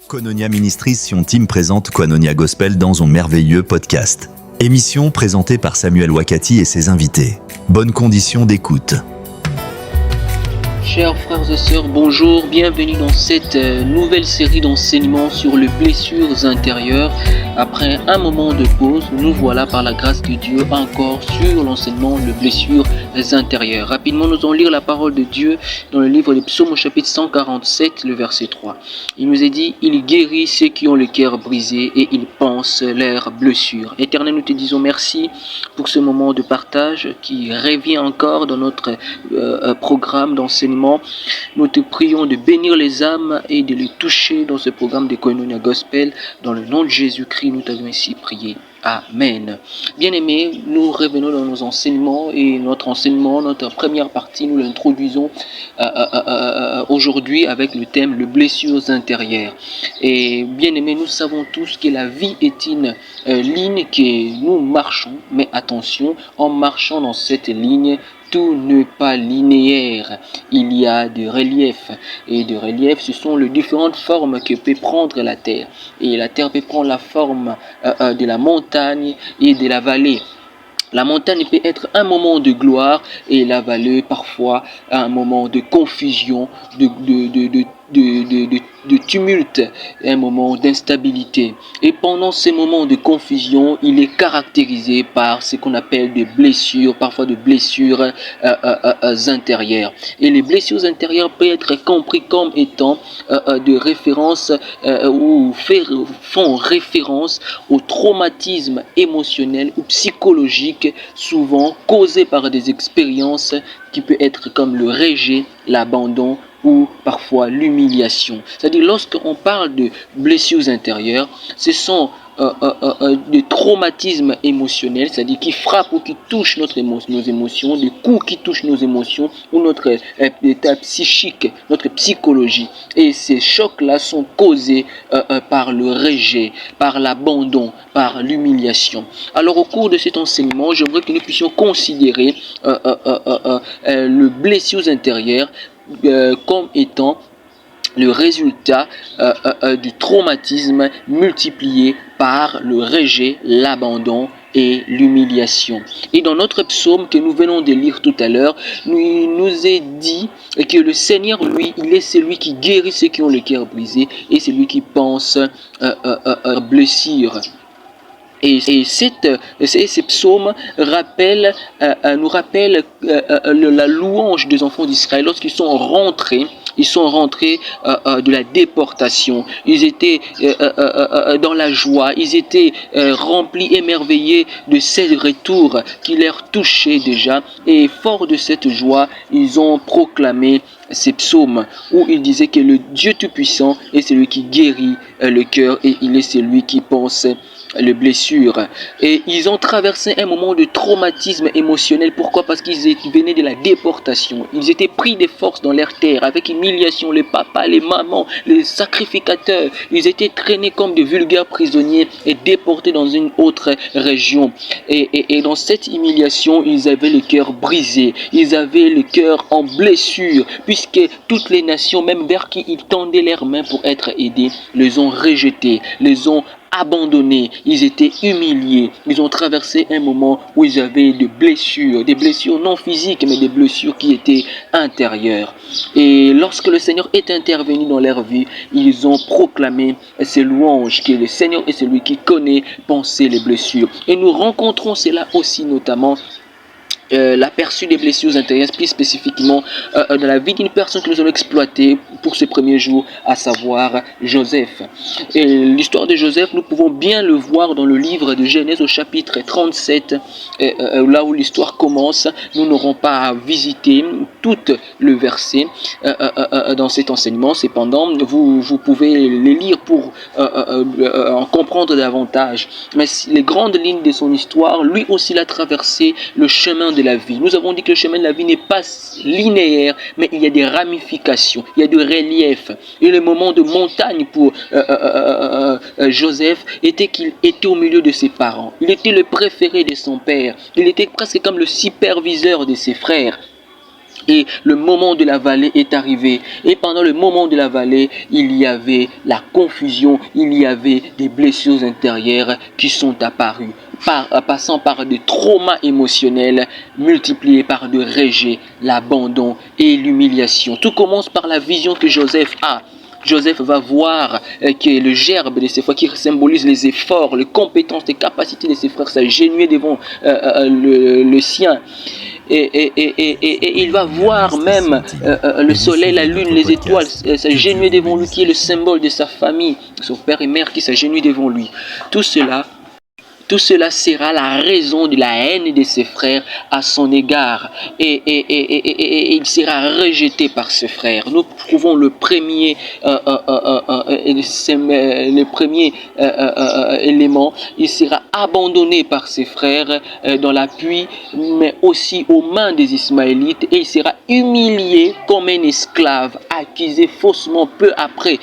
Koinonia Ministries Sion Team présente Koinonia Gospel dans un merveilleux podcast. Émission présentée par Samuel Wakati et ses invités. Bonnes conditions d'écoute. Chers frères et sœurs, bonjour, bienvenue dans cette nouvelle série d'enseignements sur les blessures intérieures. Après un moment de pause, nous voilà par la grâce de Dieu encore sur l'enseignement des blessures intérieures. Rapidement, nous allons lire la parole de Dieu dans le livre des Psaumes au chapitre 147, le verset 3. Il nous est dit, il guérit ceux qui ont le cœur brisé et il pense leurs blessures. Éternel, nous te disons merci pour ce moment de partage qui revient encore dans notre programme d'enseignement. Nous te prions de bénir les âmes et de les toucher dans ce programme de Koinonia Gospel. Dans le nom de Jésus-Christ, nous t'avons ainsi prié. Amen. Bien-aimés, nous revenons dans nos enseignements et notre enseignement, notre première partie, nous l'introduisons aujourd'hui avec le thème « Les blessures intérieures ». Et bien-aimés, nous savons tous que la vie est une ligne que nous marchons, mais attention, en marchant dans cette ligne, tout n'est pas linéaire. Il y a des reliefs. Et des reliefs, ce sont les différentes formes que peut prendre la terre. Et la terre peut prendre la forme de la montagne et de la vallée. La montagne peut être un moment de gloire et la vallée parfois un moment de confusion, de tumulte, un moment d'instabilité. Et pendant ces moments de confusion, il est caractérisé par ce qu'on appelle des blessures, parfois de blessures intérieures. Et les blessures intérieures peuvent être comprises comme étant de référence ou font référence au traumatisme émotionnel ou psychologique, souvent causé par des expériences qui peuvent être comme le rejet, l'abandon ou parfois l'humiliation. C'est-à-dire lorsqu'on parle de blessures intérieures, ce sont des traumatismes émotionnels, c'est-à-dire qui frappent ou qui touchent nos émotions, des coups qui touchent nos émotions ou notre état psychique, notre psychologie. Et ces chocs-là sont causés par le rejet, par l'abandon, par l'humiliation. Alors au cours de cet enseignement, j'aimerais que nous puissions considérer les blessures intérieures comme étant le résultat du traumatisme multiplié par le rejet, l'abandon et l'humiliation. Et dans notre psaume que nous venons de lire tout à l'heure, il nous est dit que le Seigneur, lui, il est celui qui guérit ceux qui ont le cœur brisé et celui qui pense blessure. Et ces psaumes nous rappellent la louange des enfants d'Israël lorsqu'ils sont rentrés. Ils sont rentrés de la déportation. Ils étaient dans la joie. Ils étaient remplis, émerveillés de ces retours qui leur touchaient déjà. Et fort de cette joie, ils ont proclamé ces psaumes où il disait que le Dieu Tout-Puissant est celui qui guérit le cœur et il est celui qui pense les blessures. Et ils ont traversé un moment de traumatisme émotionnel. Pourquoi? Parce qu'ils venaient de la déportation. Ils étaient pris de force dans leur terre, avec humiliation, les papas, les mamans, les sacrificateurs. Ils étaient traînés comme de vulgaires prisonniers et déportés dans une autre région. Et dans cette humiliation, ils avaient le cœur brisé. Ils avaient le cœur en blessure, puisque toutes les nations, même vers qui ils tendaient leurs mains pour être aidés, les ont rejetés, les ont abandonnés, ils étaient humiliés, ils ont traversé un moment où ils avaient des blessures non physiques, mais des blessures qui étaient intérieures. Et lorsque le Seigneur est intervenu dans leur vie, ils ont proclamé ces louanges, que le Seigneur est celui qui connaît penser les blessures. Et nous rencontrons cela aussi notamment l'aperçu des blessures intérieures, plus spécifiquement dans la vie d'une personne que nous allons exploiter pour ce premier jour, à savoir Joseph. Et l'histoire de Joseph, nous pouvons bien le voir dans le livre de Genèse au chapitre 37, là où l'histoire commence. Nous n'aurons pas à visiter tout le verset dans cet enseignement. Cependant, vous pouvez les lire pour en comprendre davantage. Mais les grandes lignes de son histoire, lui aussi l'a traversé le chemin de la vie. Nous avons dit que le chemin de la vie n'est pas linéaire, mais il y a des ramifications, il y a des reliefs. Et le moment de montagne pour Joseph était qu'il était au milieu de ses parents. Il était le préféré de son père. Il était presque comme le superviseur de ses frères. Et le moment de la vallée est arrivé. Et pendant le moment de la vallée, il y avait la confusion, il y avait des blessures intérieures qui sont apparues, passant par des traumas émotionnels multipliés par le rejet, l'abandon et l'humiliation. Tout commence par la vision que Joseph a. Joseph va voir que le gerbe de ses frères, qui symbolise les efforts, les compétences, les capacités de ses frères, s'agenouiller devant le sien. Et il va voir même le soleil, la lune, les étoiles s'agenouiller devant lui, qui est le symbole de sa famille, son père et mère qui s'agenouillent devant lui. Tout cela sera la raison de la haine de ses frères à son égard. Et il sera rejeté par ses frères. Nous trouvons le premier élément. Il sera abandonné par ses frères dans l'appui, mais aussi aux mains des Ismaélites. Et il sera humilié comme un esclave, accusé faussement peu après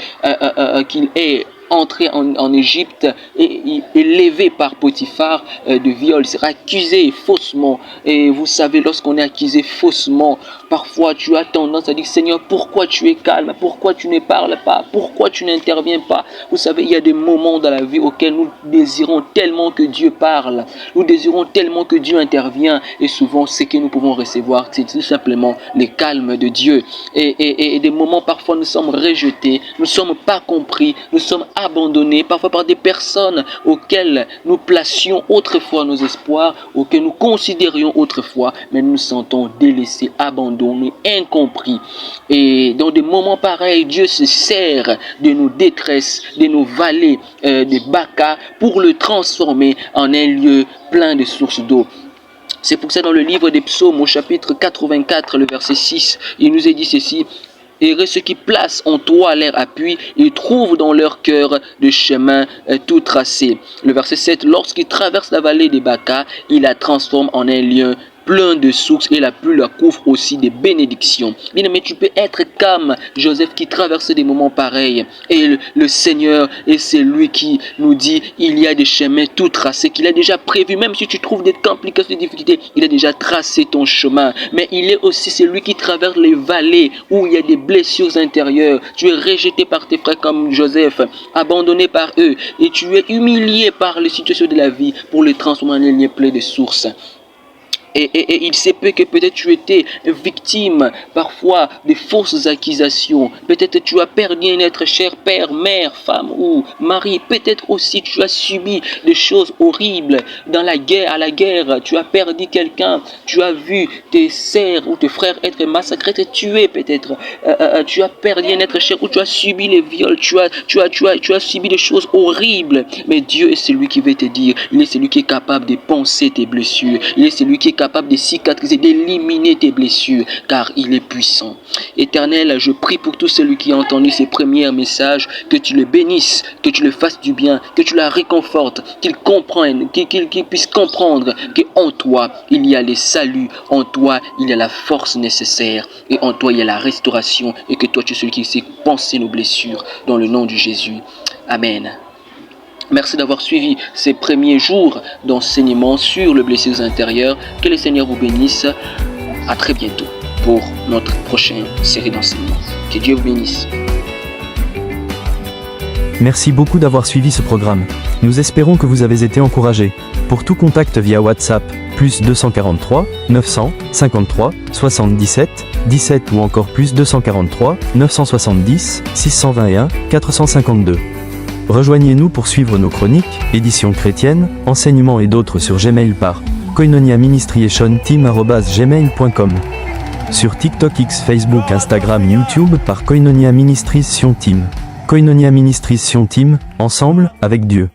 qu'il ait entré en Égypte et élevé par Potiphar de viol. Il sera accusé faussement. Et vous savez, lorsqu'on est accusé faussement, parfois tu as tendance à dire: Seigneur, pourquoi tu es calme? Pourquoi tu ne parles pas? Pourquoi tu n'interviens pas? Vous savez, il y a des moments dans la vie auxquels nous désirons tellement que Dieu parle. Nous désirons tellement que Dieu intervienne. Et souvent, ce que nous pouvons recevoir, c'est tout simplement les calmes de Dieu. Et des moments, parfois, nous sommes rejetés. Nous ne sommes pas compris. Nous sommes abandonnés, parfois par des personnes auxquelles nous placions autrefois nos espoirs, auxquelles nous considérions autrefois, mais nous nous sentons délaissés, abandonnés, incompris. Et dans des moments pareils, Dieu se sert de nos détresses, de nos vallées, des bacas, pour le transformer en un lieu plein de sources d'eau. C'est pour ça, dans le livre des Psaumes, au chapitre 84, le verset 6, il nous est dit ceci: et ceux qui placent en toi leur appui, ils trouvent dans leur cœur de chemin tout tracé. Le verset 7, lorsqu'ils traversent la vallée des Bacas, il la transforme en un lieu plein de sources et la pluie leur couvre aussi des bénédictions. Bien, mais tu peux être comme Joseph qui traverse des moments pareils. Et le Seigneur, et c'est lui qui nous dit: il y a des chemins tout tracés, qu'il a déjà prévu. Même si tu trouves des complications, des difficultés, il a déjà tracé ton chemin. Mais il est aussi celui qui traverse les vallées où il y a des blessures intérieures. Tu es rejeté par tes frères comme Joseph, abandonné par eux, et tu es humilié par les situations de la vie pour les transformer en un lieu plein de sources. Et il se peut que peut-être tu étais victime parfois de fausses accusations. Peut-être tu as perdu un être cher, père, mère, femme ou mari. Peut-être aussi tu as subi des choses horribles dans la guerre, à la guerre. Tu as perdu quelqu'un. Tu as vu tes sœurs ou tes frères être massacrés, être tués peut-être. Tu as perdu un être cher ou tu as subi les viols. Tu as subi des choses horribles. Mais Dieu est celui qui veut te dire. Il est celui qui est capable de penser tes blessures. Il est celui qui est capable de cicatriser, d'éliminer tes blessures, car il est puissant. Éternel, je prie pour tout celui qui a entendu ces premiers messages, que tu le bénisses, que tu le fasses du bien, que tu la réconfortes, qu'il comprenne, qu'il puisse comprendre qu'en toi, il y a les saluts, en toi, il y a la force nécessaire, et en toi, il y a la restauration, et que toi, tu es celui qui sait penser nos blessures, dans le nom de Jésus. Amen. Merci d'avoir suivi ces premiers jours d'enseignement sur le blessure intérieure. Que le Seigneur vous bénisse. À très bientôt pour notre prochaine série d'enseignements. Que Dieu vous bénisse. Merci beaucoup d'avoir suivi ce programme. Nous espérons que vous avez été encouragés. Pour tout contact via WhatsApp, plus 243 900 53 77 17 ou encore plus 243 970 621 452. Rejoignez-nous pour suivre nos chroniques, éditions chrétiennes, enseignements et d'autres sur Gmail par koinoniaministrietionteam@gmail.com. Sur TikTok, X, Facebook, Instagram, YouTube par Koinonia Ministries Sion Team. Koinonia Ministries Sion Team, ensemble avec Dieu.